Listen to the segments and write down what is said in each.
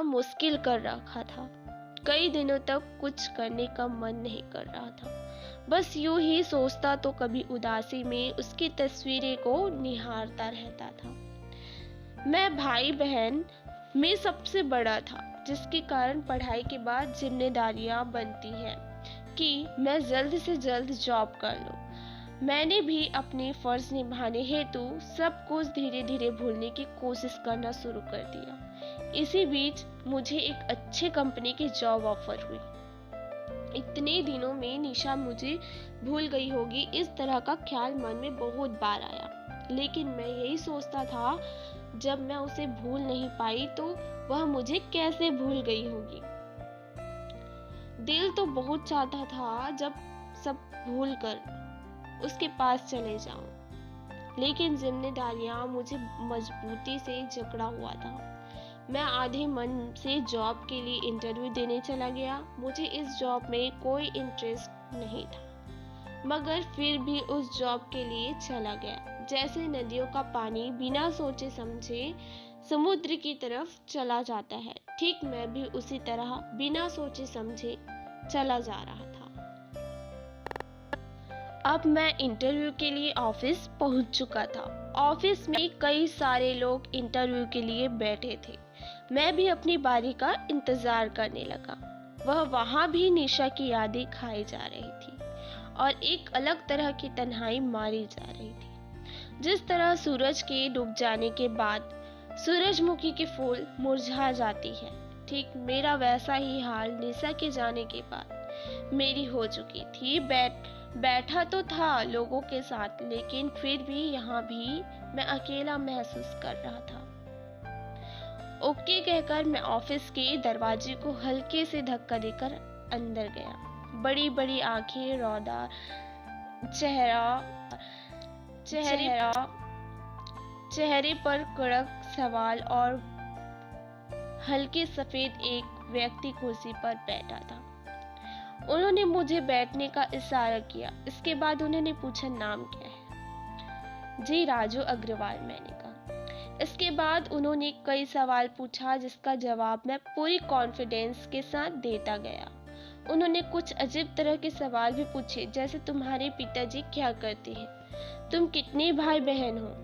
मुश्किल कर रखा था। कई दिनों तक कुछ करने का मन नहीं कर रहा था। बस यूं ही सोचता तो कभी उदासी में उसकी तस्वीरें को निहारता रहता था। मैं भाई बहन में सबसे बड़ा था, जिसके कारण पढ़ाई के बाद जिम्मेदारियां बनती हैं कि मैं जल्द से जल्द जॉब कर लूं। मैंने भी अपने फर्ज निभाने हेतु सब कुछ धीरे धीरे भूलने की कोशिश करना शुरू कर दिया। इसी बीच मुझे एक अच्छे कंपनी की जॉब ऑफर हुई। इतने दिनों में निशा मुझे भूल गई होगी, इस तरह का ख्याल मन में बहुत बार आया। लेकिन मैं यही सोचता था, जब मैं उसे भूल नहीं पाई तो वह मुझे कैसे भूल गई होगी। दिल तो बहुत चाहता था जब सब भूल कर उसके पास चले जाऊं, लेकिन जिम्मेदारियां मुझे मजबूती से जकड़ा हुआ था। मैं आधे मन से जॉब के लिए इंटरव्यू देने चला गया। मुझे इस जॉब में कोई इंटरेस्ट नहीं था, मगर फिर भी उस जॉब के लिए चला गया। जैसे नदियों का पानी बिना सोचे समझे समुद्र की तरफ चला जाता है, ठीक मैं भी उसी तरह बिना सोचे समझे चला जा रहा था। अब मैं इंटरव्यू के लिए ऑफिस पहुंच चुका था। ऑफिस में कई सारे लोग इंटरव्यू के लिए बैठे थे। मैं भी अपनी बारी का इंतजार करने लगा। वह वहां भी निशा की यादें खाई जा रही थी और एक अलग तरह की तन्हाई मारी जा रही थी। जिस तरह सूरज के डूब जाने के बाद सूरजमुखी के फूल मुरझा जाती है, ठीक मेरा वैसा ही हाल निशा के जाने के बाद मेरी हो चुकी थी। बैठा तो था लोगों के साथ, लेकिन फिर भी यहाँ भी मैं अकेला महसूस कर रहा था। ओके कहकर मैं ऑफिस के दरवाजे को हल्के से धक्का देकर अंदर गया। बड़ी बड़ी आंखें, रौदा चेहरे पर कड़क सवाल और हल्के सफेद एक व्यक्ति कुर्सी पर बैठा था। उन्होंने मुझे बैठने का इशारा किया। इसके बाद उन्होंने पूछा, नाम क्या है? जी राजू अग्रवाल, मैंने कहा। इसके बाद उन्होंने कई सवाल पूछा, जिसका जवाब मैं पूरी कॉन्फिडेंस के साथ देता गया। उन्होंने कुछ अजीब तरह के सवाल भी पूछे, जैसे तुम्हारे पिताजी क्या करते हैं, तुम कितने भाई बहन हो।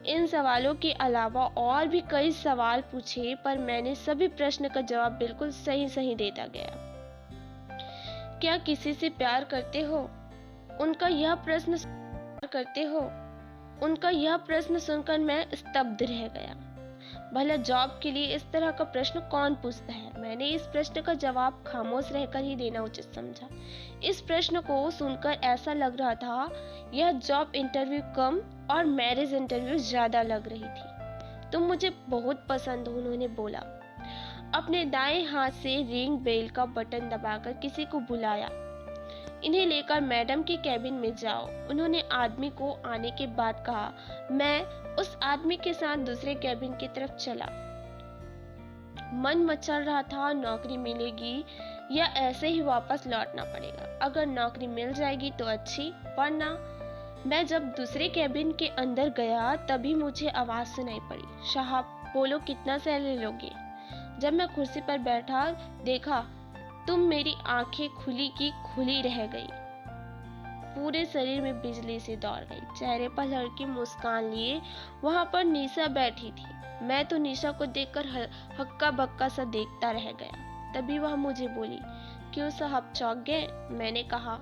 इन सवालों के अलावा और भी कई सवाल पूछे, पर मैंने सभी प्रश्न का जवाब बिल्कुल सही देता गया। क्या किसी से प्यार करते हो? उनका यह प्रश्न सुनकर मैं स्तब्ध रह गया। भला जॉब के लिए इस तरह का प्रश्न कौन पूछता है? मैंने इस प्रश्न का जवाब खामोश रहकर ही देना उचित समझा। इस प्रश्न को सुनकर ऐसा लग रहा था यह जॉब इंटरव्यू कम और मैरिज इंटरव्यू ज्यादा लग रही थी। तुम मुझे बहुत पसंद हो, उन्होंने बोला। अपने दाएं हाथ से रिंग बेल का बटन दबाकर किसी को बुलाया। इन्हें लेकर मैडम के कैबिन में जाओ, उन्होंने आदमी को आने के बाद कहा। मैं उस आदमी के साथ दूसरे कैबिन की तरफ चला। मन मचल रहा था, नौकरी मिलेगी या ऐसे ही वापस लौटना पड़ेगा। अगर नौकरी मिल जाएगी तो अच्छी, वरना। मैं जब दूसरे कैबिन के अंदर गया तभी मुझे आवाज सुनाई पड़ी, साहब बोलो कितना सैलरी लोगे? जब मैं कुर्सी पर बैठा देखा तुम मेरी आंखें खुली की खुली रह गई। पूरे शरीर में बिजली से दौड़ गई। चेहरे पर हल्की मुस्कान लिए वहां पर निशा बैठी थी। मैं तो निशा को देखकर हक्का बक्का सा देखता रह गया। तभी वह मुझे बोली, क्यों साहब चौंक गए? मैंने कहा,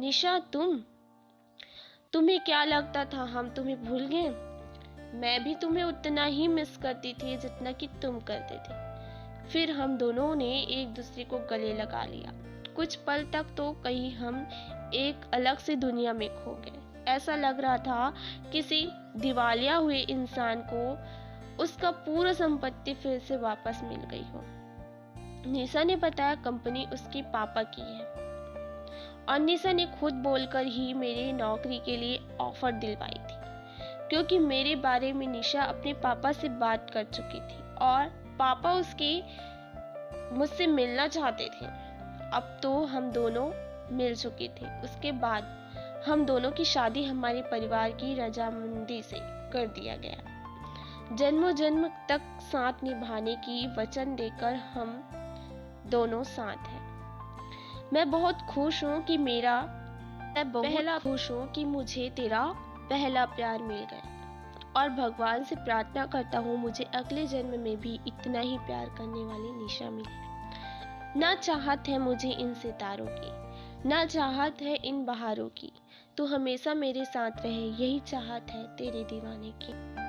निशा तुम्हें क्या लगता था हम तुम्हें भूल गए? मैं भी तुम्हें उतना ही मिस करती थी जितना कि तुम करते थे। फिर हम दोनों ने एक दूसरे को गले लगा लिया। कुछ पल तक तो कहीं हम एक अलग सी दुनिया में खो गए। ऐसा लग रहा था किसी दिवालिया हुए इंसान को उसका पूरा संपत्ति फिर से वापस मिल गई हो। निशा ने बताया कंपनी उसके पापा की है और निशा ने खुद बोलकर ही मेरी नौकरी के लिए ऑफर दिलवाई थी, क्योंकि मेरे बारे में निशा अपने पापा से बात कर चुकी थी और पापा मुझसे मिलना चाहते थे। अब तो हम दोनों मिल चुके थे। उसके बाद हम दोनों की शादी हमारे परिवार की रजामंदी से कर दिया गया। जन्मों जन्म तक साथ निभाने की वचन देकर हम दोनों साथ हैं। मैं बहुत खुश हूँ कि मुझे तेरा पहला प्यार मिल गया और भगवान से प्रार्थना करता हूँ मुझे अगले जन्म में भी इतना ही प्यार करने वाली निशा मिले। ना चाहत है मुझे इन सितारों की, ना चाहत है इन बहारों की, तू हमेशा मेरे साथ रहे, यही चाहत है तेरे दीवाने की।